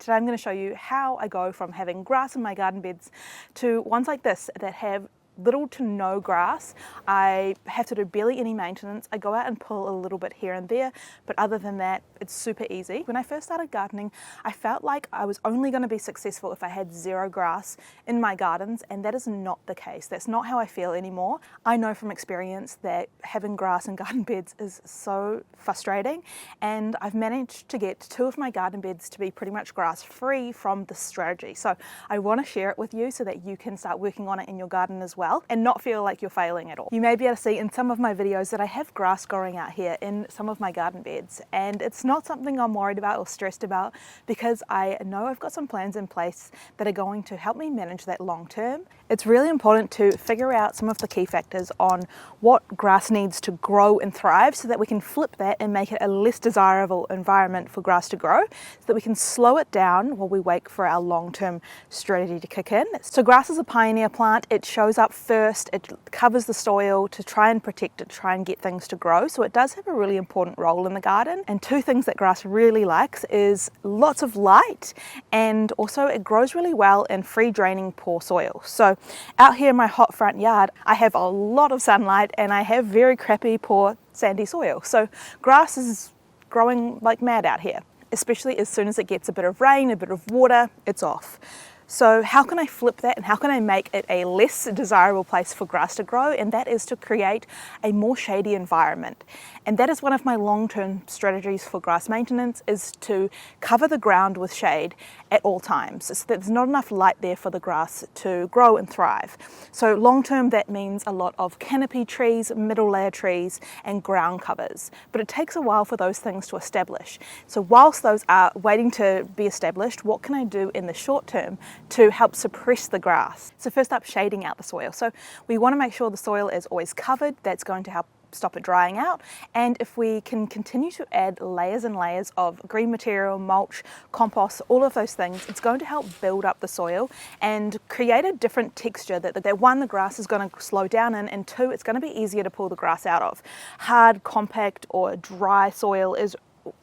Today I'm going to show you how I go from having grass in my garden beds to ones like this that have little to no grass. I have to do barely any maintenance. I go out and pull a little bit here and there, but other than that, it's super easy. When I first started gardening, I felt like I was only going to be successful if I had zero grass in my gardens, and that is not the case. That's not how I feel anymore. I know from experience that having grass in garden beds is so frustrating, and I've managed to get 2 of my garden beds to be pretty much grass free from this strategy. So I want to share it with you so that you can start working on it in your garden as well and not feel like you're failing at all. You may be able to see in some of my videos that I have grass growing out here in some of my garden beds, and it's not something I'm worried about or stressed about because I know I've got some plans in place that are going to help me manage that long term. It's really important to figure out some of the key factors on what grass needs to grow and thrive so that we can flip that and make it a less desirable environment for grass to grow, so that we can slow it down while we wait for our long-term strategy to kick in. So grass is a pioneer plant. It shows up first, it covers the soil to try and protect it, try and get things to grow. So it does have a really important role in the garden. And 2 things that grass really likes is lots of light, and also it grows really well in free draining poor soil. So out here in my hot front yard, I have a lot of sunlight and I have very crappy, poor sandy soil. So grass is growing like mad out here, especially as soon as it gets a bit of rain, a bit of water, it's off. So how can I flip that and how can I make it a less desirable place for grass to grow? And that is to create a more shady environment. And that is one of my long-term strategies for grass maintenance, is to cover the ground with shade at all times so that there's not enough light there for the grass to grow and thrive. So long-term, that means a lot of canopy trees, middle layer trees, and ground covers. But it takes a while for those things to establish. So whilst those are waiting to be established, what can I do in the short term to help suppress the grass? So first up, shading out the soil. So we want to make sure the soil is always covered. That's going to help stop it drying out. And if we can continue to add layers and layers of green material, mulch, compost, all of those things, it's going to help build up the soil and create a different texture that 1, the grass is going to slow down in, and 2, it's going to be easier to pull the grass out of. Hard, compact or dry soil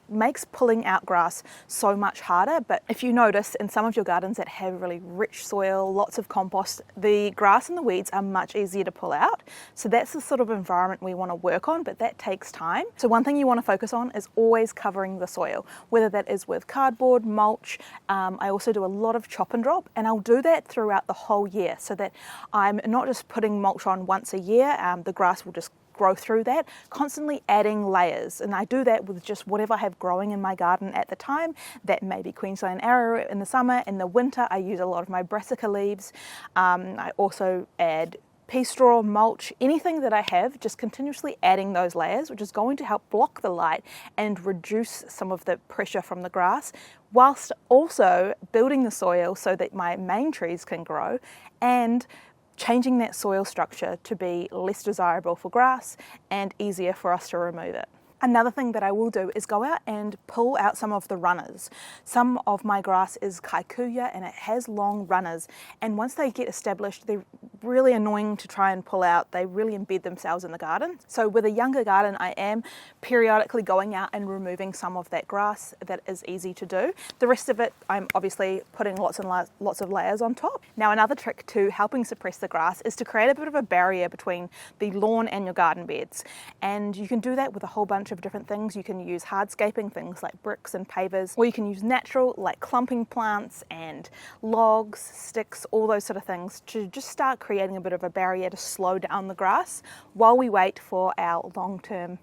makes pulling out grass so much harder. But if you notice in some of your gardens that have really rich soil, lots of compost, the grass and the weeds are much easier to pull out. So that's the sort of environment we want to work on, but that takes time. So one thing you want to focus on is always covering the soil, whether that is with cardboard, mulch. I also do a lot of chop and drop, and I'll do that throughout the whole year so that I'm not just putting mulch on once a year. The grass will just grow through that, constantly adding layers. And I do that with just whatever I have growing in my garden at the time. That may be Queensland arrowroot in the summer. In the winter, I use a lot of my brassica leaves. I also add pea straw, mulch, anything that I have, just continuously adding those layers, which is going to help block the light and reduce some of the pressure from the grass, whilst also building the soil so that my main trees can grow and changing that soil structure to be less desirable for grass and easier for us to remove it. Another thing that I will do is go out and pull out some of the runners. Some of my grass is kikuyu and it has long runners, and once they get established, they're really annoying to try and pull out. They really embed themselves in the garden. So with a younger garden, I am periodically going out and removing some of that grass. That is easy to do. The rest of it, I'm obviously putting lots and lots of layers on top. Now another trick to helping suppress the grass is to create a bit of a barrier between the lawn and your garden beds. And you can do that with a whole bunch of different things. You can use hardscaping, things like bricks and pavers, or you can use natural, like clumping plants and logs, sticks, all those sort of things, to just start creating a bit of a barrier to slow down the grass while we wait for our long-term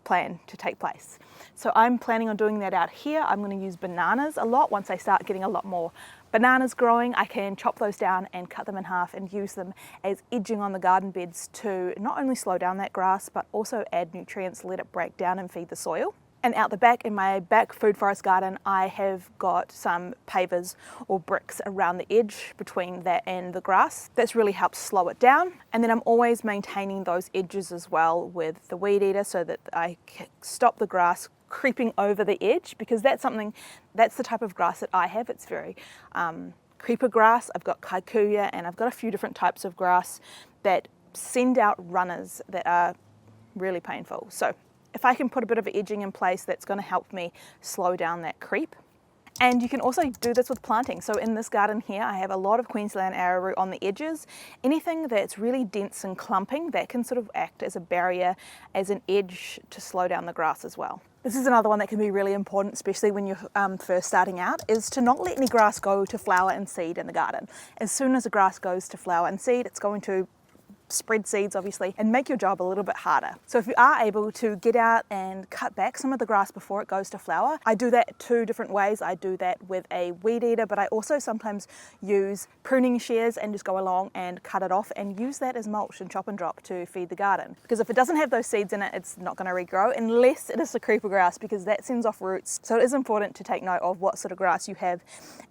plan to take place. So I'm planning on doing that out here. I'm going to use bananas a lot. Once I start getting a lot more bananas growing, I can chop those down and cut them in half and use them as edging on the garden beds to not only slow down that grass, but also add nutrients, let it break down and feed the soil. And out the back, in my back food forest garden, I have got some pavers or bricks around the edge between that and the grass. That's really helped slow it down. And then I'm always maintaining those edges as well with the weed eater so that I can stop the grass creeping over the edge, because that's the type of grass that I have. It's very creeper grass. I've got kikuyu and I've got a few different types of grass that send out runners that are really painful. So if I can put a bit of edging in place, that's going to help me slow down that creep. And you can also do this with planting. So in this garden here, I have a lot of Queensland arrowroot on the edges. Anything that's really dense and clumping, that can sort of act as a barrier, as an edge to slow down the grass as well. This is another one that can be really important, especially when you're first starting out, is to not let any grass go to flower and seed in the garden. As soon as the grass goes to flower and seed, it's going to spread seeds obviously and make your job a little bit harder. So if you are able to get out and cut back some of the grass before it goes to flower, I do that 2 different ways. I do that with a weed eater, but I also sometimes use pruning shears and just go along and cut it off and use that as mulch and chop and drop to feed the garden. Because if it doesn't have those seeds in it, it's not going to regrow unless it is the creeper grass, because that sends off roots. So it is important to take note of what sort of grass you have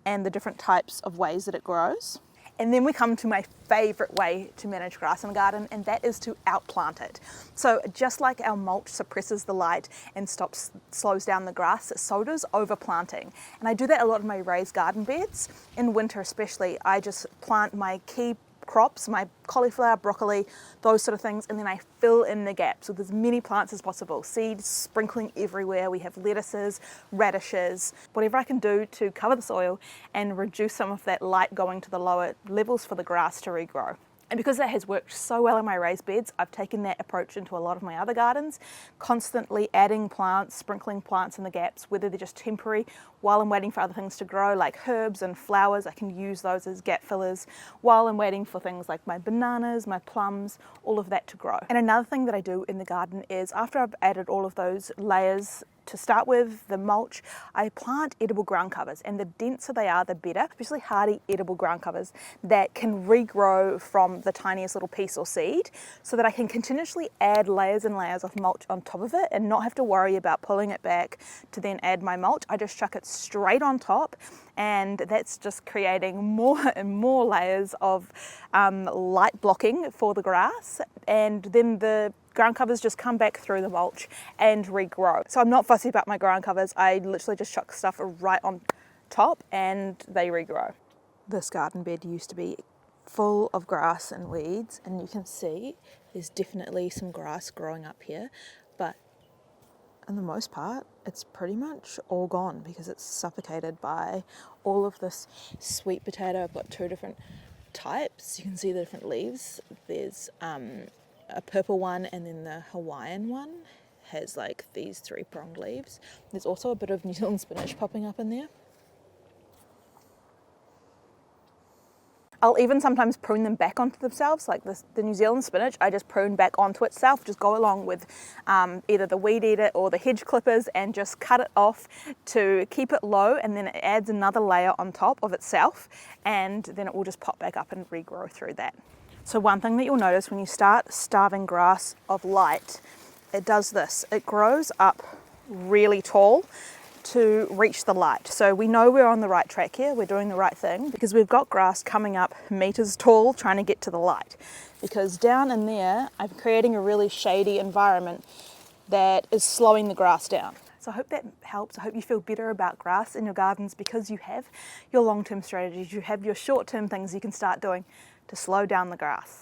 and the different types of ways that it grows. And then we come to my favourite way to manage grass in the garden, and that is to outplant it. So just like our mulch suppresses the light and slows down the grass, so does overplanting. And I do that a lot in my raised garden beds. In winter especially, I just plant my key crops, my cauliflower, broccoli, those sort of things, and then I fill in the gaps with as many plants as possible. Seeds sprinkling everywhere. We have lettuces, radishes, whatever I can do to cover the soil and reduce some of that light going to the lower levels for the grass to regrow. And because that has worked so well in my raised beds, I've taken that approach into a lot of my other gardens, constantly adding plants, sprinkling plants in the gaps, whether they're just temporary while I'm waiting for other things to grow, like herbs and flowers. I can use those as gap fillers while I'm waiting for things like my bananas, my plums, all of that to grow. And another thing that I do in the garden is, after I've added all of those layers to start with, the mulch, I plant edible ground covers, and the denser they are, the better, especially hardy edible ground covers that can regrow from the tiniest little piece or seed, so that I can continuously add layers and layers of mulch on top of it and not have to worry about pulling it back to then add my mulch. I just chuck it straight on top, and that's just creating more and more layers of light blocking for the grass, and then the ground covers just come back through the mulch and regrow. So I'm not fussy about my ground covers. I literally just chuck stuff right on top and they regrow. This garden bed used to be full of grass and weeds, and you can see there's definitely some grass growing up here, but for the most part it's pretty much all gone because it's suffocated by all of this sweet potato. I've got 2 different types. You can see the different leaves. There's a purple one, and then the Hawaiian one has like these 3-pronged leaves. There's also a bit of New Zealand spinach popping up in there. I'll even sometimes prune them back onto themselves, like the New Zealand spinach, I just prune back onto itself, just go along with either the weed eater or the hedge clippers and just cut it off to keep it low, and then it adds another layer on top of itself, and then it will just pop back up and regrow through that. So one thing that you'll notice when you start starving grass of light, it does this. It grows up really tall to reach the light. So we know we're on the right track here, we're doing the right thing, because we've got grass coming up meters tall trying to get to the light. Because down in there, I'm creating a really shady environment that is slowing the grass down. So I hope that helps. I hope you feel better about grass in your gardens, because you have your long-term strategies, you have your short-term things you can start doing to slow down the grass.